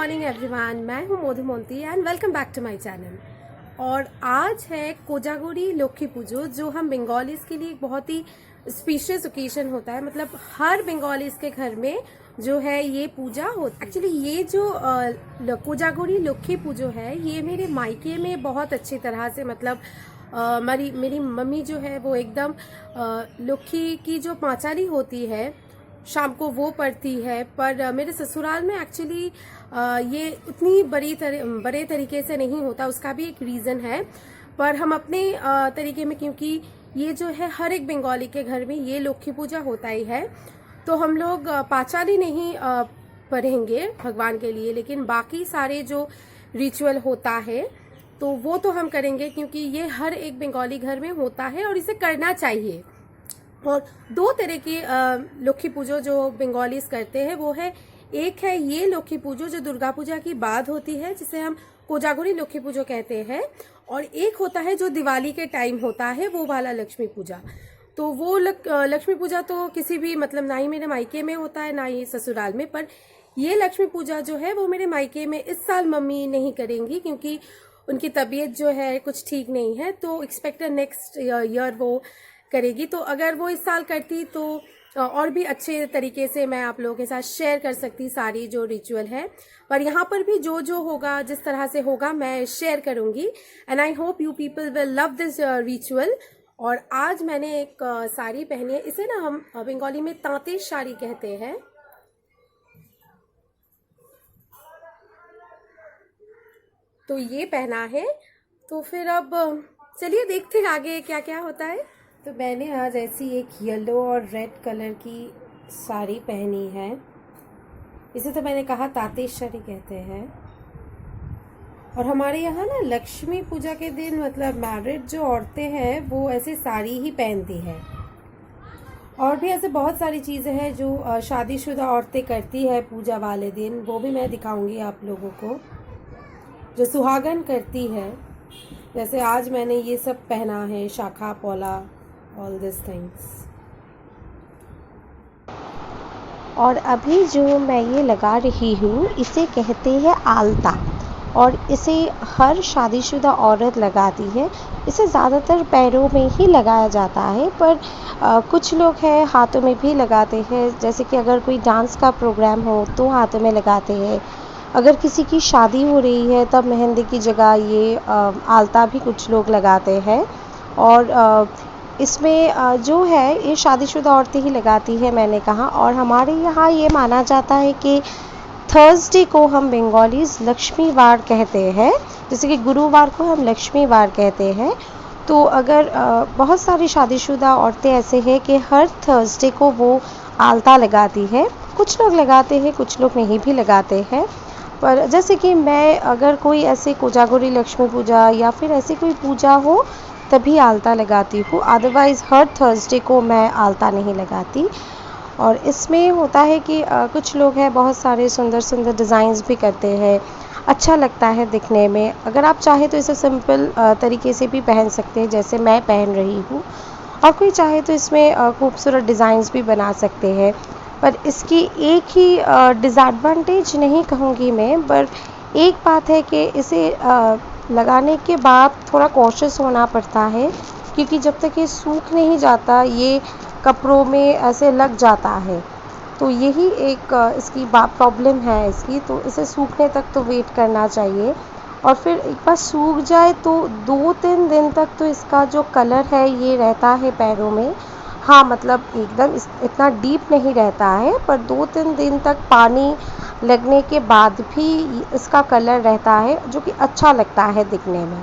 Morning everyone, मैं हूँ Modhu Monti and welcome back to my channel. और आज है कोजागुरी लक्ष्मी पूजो, जो हम बंगालीज के लिए एक बहुत ही स्पेशियस ओकेजन होता है। मतलब हर बंगालीज के घर में जो है ये पूजा होती है। एक्चुअली ये जो कोजागुरी लक्ष्मी पूजो है, ये मेरे मायके में बहुत अच्छी तरह से मतलब मेरी मम्मी जो है वो एकदम लक्ष्मी की जो पांचाली होती है शाम को वो पड़ती है। पर मेरे ससुराल में एक्चुअली ये उतनी बड़े तरीके से नहीं होता, उसका भी एक रीज़न है। पर हम अपने तरीके में, क्योंकि ये जो है हर एक बंगाली के घर में ये लक्ष्मी पूजा होता ही है, तो हम लोग पांचाली नहीं पढ़ेंगे भगवान के लिए, लेकिन बाकी सारे जो रिचुअल होता है तो वो तो हम करेंगे, क्योंकि ये हर एक बंगाली घर में होता है और इसे करना चाहिए। और दो तरह की लक्ष्मी पूजो जो बंगालीज करते हैं वो है, एक है ये लक्ष्मी पूजो जो दुर्गा पूजा की बाद होती है, जिसे हम कोजागुरी लक्ष्मी पूजो कहते हैं, और एक होता है जो दिवाली के टाइम होता है वो वाला लक्ष्मी पूजा। तो वो लक्ष्मी पूजा तो किसी भी मतलब ना ही मेरे मायके में होता है ना ही ससुराल में। पर ये लक्ष्मी पूजा जो है वो मेरे मायके में इस साल मम्मी नहीं करेंगी, क्योंकि उनकी तबीयत जो है कुछ ठीक नहीं है, तो एक्सपेक्टेड नेक्स्ट ईयर वो करेगी। तो अगर वो इस साल करती तो और भी अच्छे तरीके से मैं आप लोगों के साथ शेयर कर सकती सारी जो रिचुअल है। पर यहाँ पर भी जो होगा, जिस तरह से होगा, मैं शेयर करूंगी। And I hope you people will love this ritual. और आज मैंने एक साड़ी पहनी है, इसे ना हम बंगाली में तांते साड़ी कहते हैं। तो ये पहना है, तो फिर अब चलिए देखते हैं आगे क्या क्या होता है। तो मैंने आज ऐसी एक येलो और रेड कलर की साड़ी पहनी है। इसे तो मैंने कहा तातेश्वरी कहते हैं। और हमारे यहाँ ना लक्ष्मी पूजा के दिन मतलब मैरिड जो औरतें हैं वो ऐसे साड़ी ही पहनती है। और भी ऐसे बहुत सारी चीज़ें हैं जो शादीशुदा औरतें करती है पूजा वाले दिन, वो भी मैं दिखाऊंगी आप लोगों को, जो सुहागन करती है। जैसे आज मैंने ये सब पहना है, शाखा पौला, ऑल दिस थिंग्स। और अभी जो मैं ये लगा रही हूँ इसे कहते हैं आलता, और इसे हर शादीशुदा औरत लगाती है। इसे ज़्यादातर पैरों में ही लगाया जाता है, पर कुछ लोग हैं हाथों में भी लगाते हैं। जैसे कि अगर कोई डांस का प्रोग्राम हो तो हाथों में लगाते हैं। अगर किसी की शादी हो रही है तब मेहंदी की जगह ये आलता भी कुछ लोग लगाते हैं। और इसमें जो है ये शादीशुदा औरतें ही लगाती है, मैंने कहा। और हमारे यहाँ ये माना जाता है कि थर्सडे को हम बंगालीज लक्ष्मीवार कहते हैं, जैसे कि गुरुवार को हम लक्ष्मीवार कहते हैं। तो अगर बहुत सारी शादीशुदा औरतें ऐसे हैं कि हर थर्सडे को वो आलता लगाती है। कुछ लोग लगाते हैं, कुछ लोग नहीं भी लगाते हैं। पर जैसे कि मैं अगर कोई ऐसे कोजागुरी लक्ष्मी पूजा या फिर ऐसी कोई पूजा हो तभी आलता लगाती हूँ, अदरवाइज़ हर थर्सडे को मैं आलता नहीं लगाती। और इसमें होता है कि कुछ लोग हैं बहुत सारे सुंदर सुंदर डिज़ाइंस भी करते हैं, अच्छा लगता है दिखने में। अगर आप चाहे तो इसे सिंपल तरीके से भी पहन सकते हैं, जैसे मैं पहन रही हूँ, और कोई चाहे तो इसमें खूबसूरत डिज़ाइंस भी बना सकते हैं। पर इसकी एक ही डिसएडवांटेज नहीं कहूँगी मैं, पर एक बात है कि इसे लगाने के बाद थोड़ा कॉशियस होना पड़ता है, क्योंकि जब तक ये सूख नहीं जाता ये कपड़ों में ऐसे लग जाता है। तो यही एक इसकी प्रॉब्लम है इसकी। तो इसे सूखने तक तो वेट करना चाहिए, और फिर एक बार सूख जाए तो 2-3 दिन तक तो इसका जो कलर है ये रहता है पैरों में। हाँ, मतलब एकदम इतना डीप नहीं रहता है, पर 2-3 दिन तक पानी लगने के बाद भी इसका कलर रहता है, जो कि अच्छा लगता है दिखने में।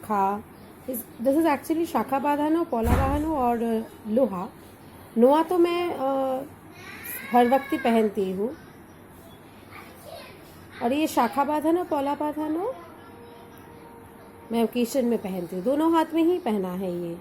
शाखा, दिस इज़ एक्चुअली शाखा बांधनो, पौला बांधनो और लोहा। नोआ तो मैं हर वक्त ही पहनती हूँ, और ये शाखा बांधनो, पौला बांधनो मैं ओकेशन में पहनती हूँ। दोनों हाथ में ही पहना है ये।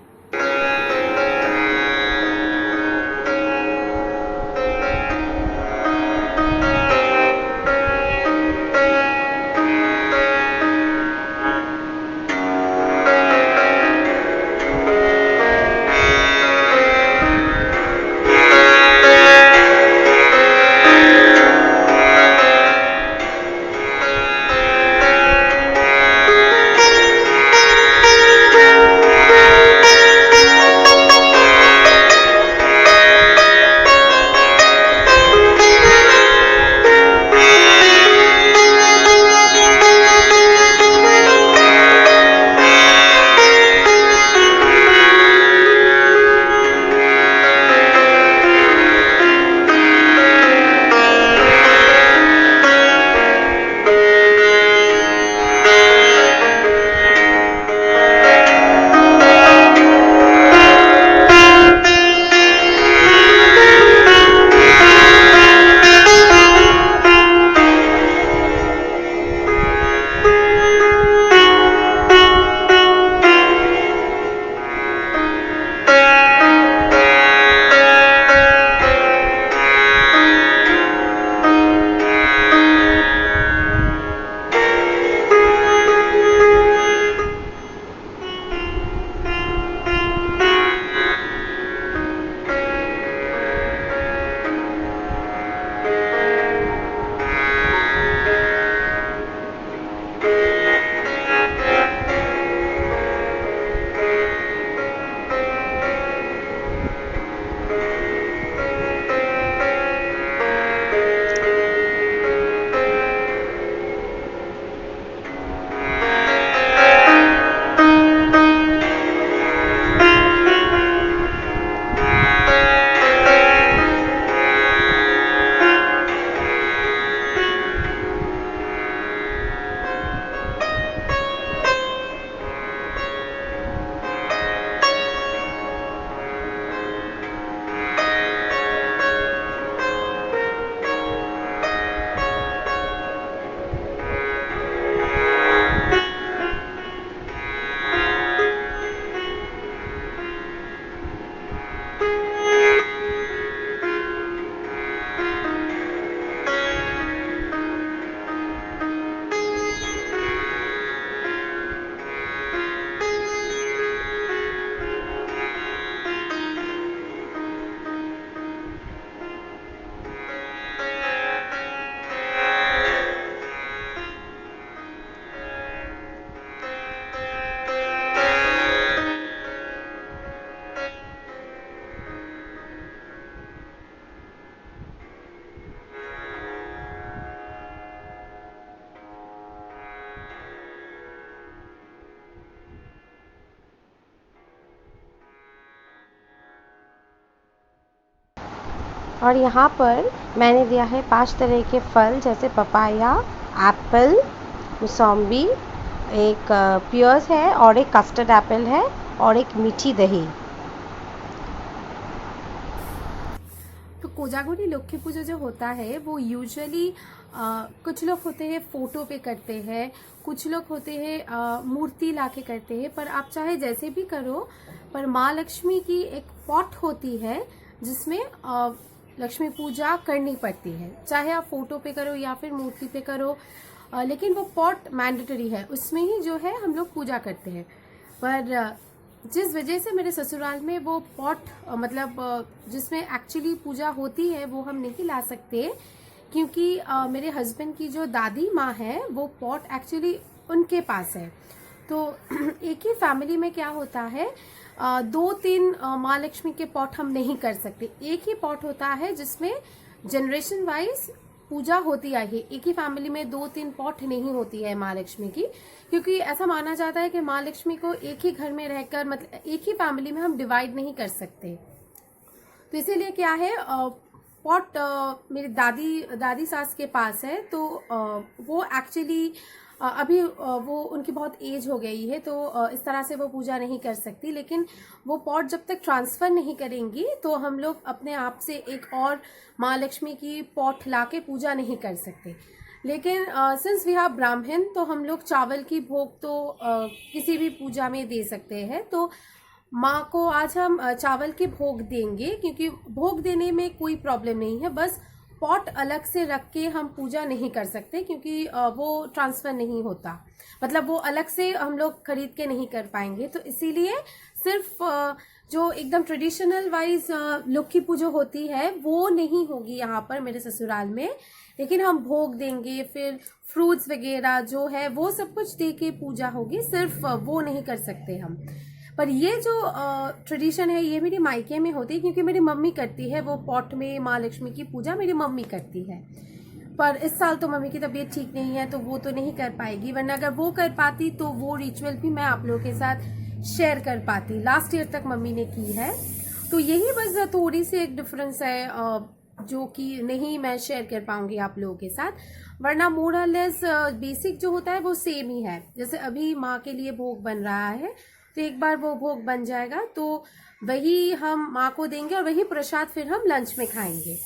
और यहाँ पर मैंने दिया है 5 तरह के फल, जैसे पपाया, एप्पल, मौसम्बी, एक पियर्स है और एक कस्टर्ड एप्पल है और एक मीठी दही। तो कोजागुरी लक्ष्मी पूजा जो होता है वो यूजुअली कुछ लोग होते हैं फोटो पे करते हैं, कुछ लोग होते हैं मूर्ति लाके करते हैं। पर आप चाहे जैसे भी करो, पर माँ लक्ष्मी की एक पॉट होती है जिसमें लक्ष्मी पूजा करनी पड़ती है, चाहे आप फोटो पे करो या फिर मूर्ति पे करो, लेकिन वो पॉट मैंडेटरी है, उसमें ही जो है हम लोग पूजा करते हैं। पर जिस वजह से मेरे ससुराल में वो पॉट मतलब जिसमें एक्चुअली पूजा होती है वो हम नहीं ला सकते, क्योंकि मेरे हस्बैंड की जो दादी माँ है वो पॉट एक्चुअली उनके पास है। तो एक ही फैमिली में क्या होता है, 2-3 माँ लक्ष्मी के पॉट हम नहीं कर सकते। एक ही पॉट होता है जिसमें जनरेशन वाइज पूजा होती आई है। एक ही फैमिली में 2-3 पॉट नहीं होती है माँ लक्ष्मी की, क्योंकि ऐसा माना जाता है कि माँ लक्ष्मी को एक ही घर में रहकर, मतलब एक ही फैमिली में हम डिवाइड नहीं कर सकते। तो इसीलिए क्या है, पॉट मेरी दादी सास के पास है, तो वो एक्चुअली अभी वो उनकी बहुत एज हो गई है, तो इस तरह से वो पूजा नहीं कर सकती। लेकिन वो पॉट जब तक ट्रांसफ़र नहीं करेंगी तो हम लोग अपने आप से एक और माँ लक्ष्मी की पॉट लाके पूजा नहीं कर सकते। लेकिन सिंस वी आर ब्राह्मण, तो हम लोग चावल की भोग तो किसी भी पूजा में दे सकते हैं। तो माँ को आज हम चावल के भोग देंगे, क्योंकि भोग देने में कोई प्रॉब्लम नहीं है। बस पॉट अलग से रख के हम पूजा नहीं कर सकते, क्योंकि वो ट्रांसफ़र नहीं होता, मतलब वो अलग से हम लोग खरीद के नहीं कर पाएंगे। तो इसीलिए सिर्फ जो एकदम ट्रेडिशनल वाइज लक्ष्मी पूजा होती है वो नहीं होगी यहाँ पर मेरे ससुराल में। लेकिन हम भोग देंगे, फिर फ्रूट्स वगैरह जो है वो सब कुछ दे के पूजा होगी, सिर्फ वो नहीं कर सकते हम। पर ये जो ट्रेडिशन है ये मेरी मायके में होती है, क्योंकि मेरी मम्मी करती है वो पॉट में माँ लक्ष्मी की पूजा मेरी मम्मी करती है। पर इस साल तो मम्मी की तबीयत ठीक नहीं है, तो वो तो नहीं कर पाएगी, वरना अगर वो कर पाती तो वो रिचुअल भी मैं आप लोगों के साथ शेयर कर पाती। लास्ट ईयर तक मम्मी ने की है, तो यही बस थोड़ी सी एक डिफरेंस है जो कि नहीं मैं शेयर कर पाऊंगी आप लोगों के साथ। वरना मोर और लेस बेसिक जो होता है वो सेम ही है। जैसे अभी माँ के लिए भोग बन रहा है, तो एक बार वो भोग बन जाएगा तो वही हम माँ को देंगे और वही प्रसाद फिर हम लंच में खाएंगे,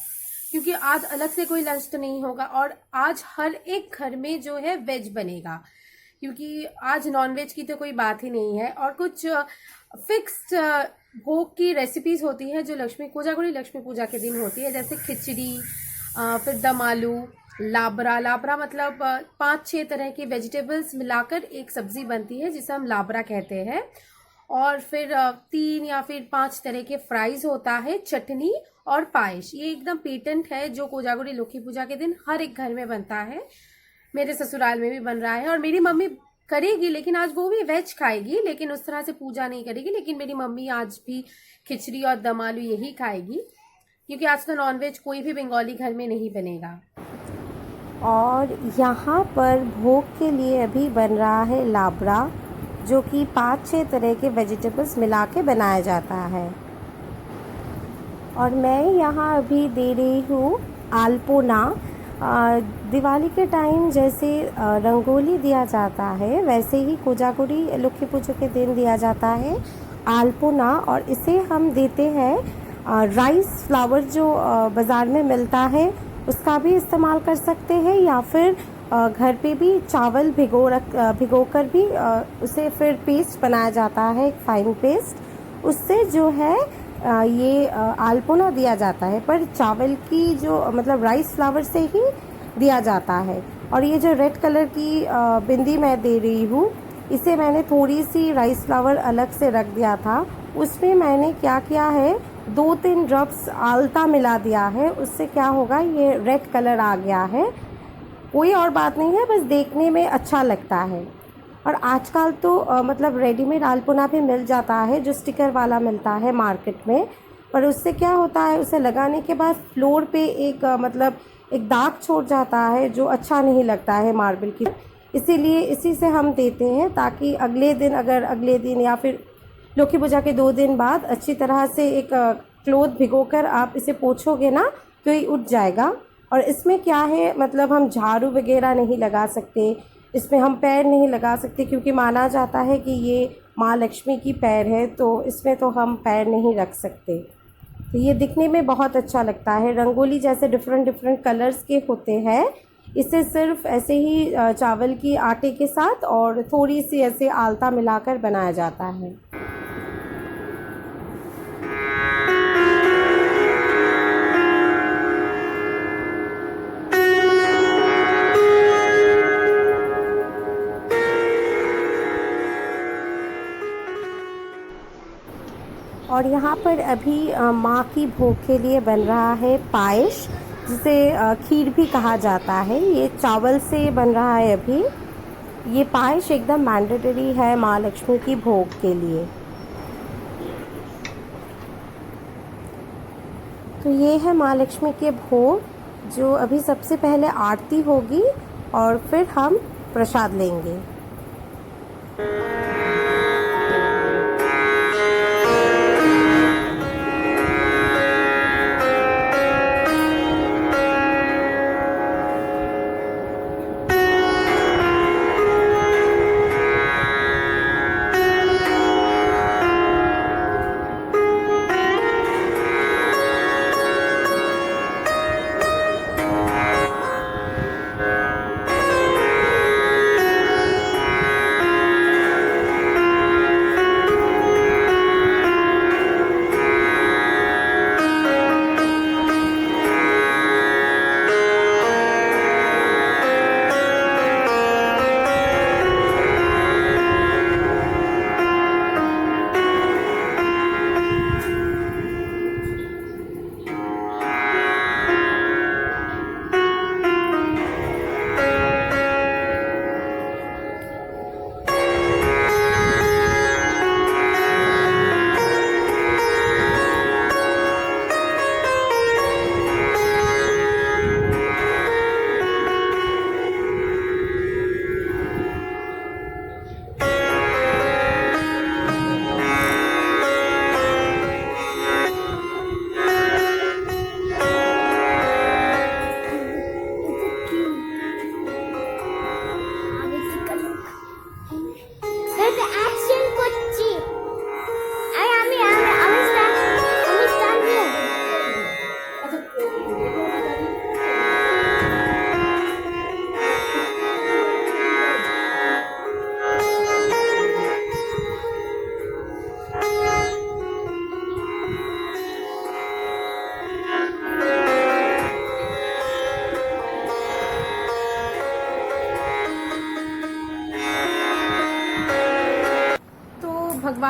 क्योंकि आज अलग से कोई लंच तो नहीं होगा। और आज हर एक घर में जो है वेज बनेगा, क्योंकि आज नॉनवेज की तो कोई बात ही नहीं है। और कुछ फिक्स्ड भोग की रेसिपीज होती है जो कोजागुड़ी लक्ष्मी पूजा के दिन होती है, जैसे खिचड़ी, फिर दम आलू, लाबरा मतलब 5-6 तरह के वेजिटेबल्स मिलाकर एक सब्जी बनती है जिसे हम लाबरा कहते हैं। और फिर 3 या फिर 5 तरह के फ्राइज होता है, चटनी और पायस। ये एकदम पेटेंट है जो कोजागुड़ी लक्ष्मी पूजा के दिन हर एक घर में बनता है। मेरे ससुराल में भी बन रहा है और मेरी मम्मी करेगी, लेकिन आज वो भी वेज खाएगी, लेकिन उस तरह से पूजा नहीं करेगी। लेकिन मेरी मम्मी आज भी खिचड़ी और दम आलू यही खाएगी, क्योंकि आज तो नॉनवेज कोई भी बंगाली घर में नहीं बनेगा। और यहाँ पर भोग के लिए अभी बन रहा है लाबरा, जो कि 5-6 तरह के वेजिटेबल्स मिला के बनाया जाता है। और मैं यहाँ अभी दे रही हूँ आलपोना। दिवाली के टाइम जैसे रंगोली दिया जाता है, वैसे ही कोजागुड़ी लक्ष्मी पूजा के दिन दिया जाता है आलपोना। और इसे हम देते हैं राइस फ्लावर जो बाज़ार में मिलता है उसका भी इस्तेमाल कर सकते हैं, या फिर घर पे भी चावल भिगो कर भी उसे फिर पेस्ट बनाया जाता है, एक फाइन पेस्ट। उससे जो है ये आलपोना दिया जाता है, पर चावल की जो मतलब राइस फ्लावर से ही दिया जाता है। और ये जो रेड कलर की बिंदी मैं दे रही हूँ, इसे मैंने थोड़ी सी राइस फ्लावर अलग से रख दिया था। उसमें मैंने क्या किया है, 2-3 ड्रॉप्स आलता मिला दिया है। उससे क्या होगा, ये रेड कलर आ गया है। कोई और बात नहीं है, बस देखने में अच्छा लगता है। और आजकल तो मतलब रेडीमेड आलपोना भी मिल जाता है, जो स्टिकर वाला मिलता है मार्केट में। पर उससे क्या होता है, उसे लगाने के बाद फ्लोर पे एक मतलब एक दाग छोड़ जाता है, जो अच्छा नहीं लगता है मार्बल की। इसीलिए इसी से हम देते हैं, ताकि अगले दिन या फिर लक्ष्मी पूजा के 2 दिन बाद अच्छी तरह से एक क्लोथ भिगोकर आप इसे पोंछोगे ना तो ये उठ जाएगा। और इसमें क्या है, मतलब हम झाड़ू वगैरह नहीं लगा सकते, इसमें हम पैर नहीं लगा सकते, क्योंकि माना जाता है कि ये माँ लक्ष्मी की पैर है, तो इसमें तो हम पैर नहीं रख सकते। तो ये दिखने में बहुत अच्छा लगता है। रंगोली जैसे डिफरेंट कलर्स के होते हैं, इसे सिर्फ ऐसे ही चावल की आटे के साथ और थोड़ी सी ऐसे आलता मिलाकर बनाया जाता है। और यहाँ पर अभी माँ की भोग के लिए बन रहा है पायस, जिसे खीर भी कहा जाता है। ये चावल से बन रहा है अभी। ये पायस एकदम मैंडेटरी है माँ लक्ष्मी की भोग के लिए। तो ये है माँ लक्ष्मी के भोग, जो अभी सबसे पहले आरती होगी और फिर हम प्रसाद लेंगे।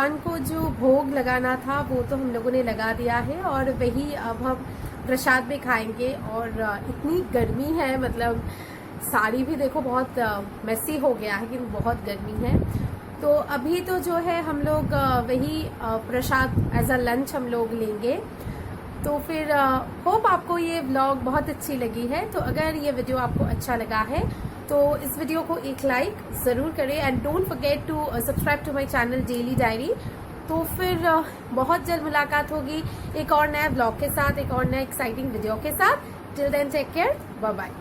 भगवान को जो भोग लगाना था वो तो हम लोगों ने लगा दिया है, और वही अब हम प्रसाद में खाएंगे। और इतनी गर्मी है, मतलब साड़ी भी देखो बहुत मेसी हो गया है, क्योंकि बहुत गर्मी है। तो अभी तो जो है हम लोग वही प्रसाद एज अ लंच हम लोग लेंगे। तो फिर होप आपको ये व्लॉग बहुत अच्छी लगी है। तो अगर ये वीडियो आपको अच्छा लगा है तो इस वीडियो को एक लाइक ज़रूर करें, and don't forget to subscribe to my channel Daily Diary. तो फिर बहुत जल्द मुलाकात होगी एक और नए व्लॉग के साथ, एक और नए एक्साइटिंग वीडियो के साथ। Till then take care, bye bye.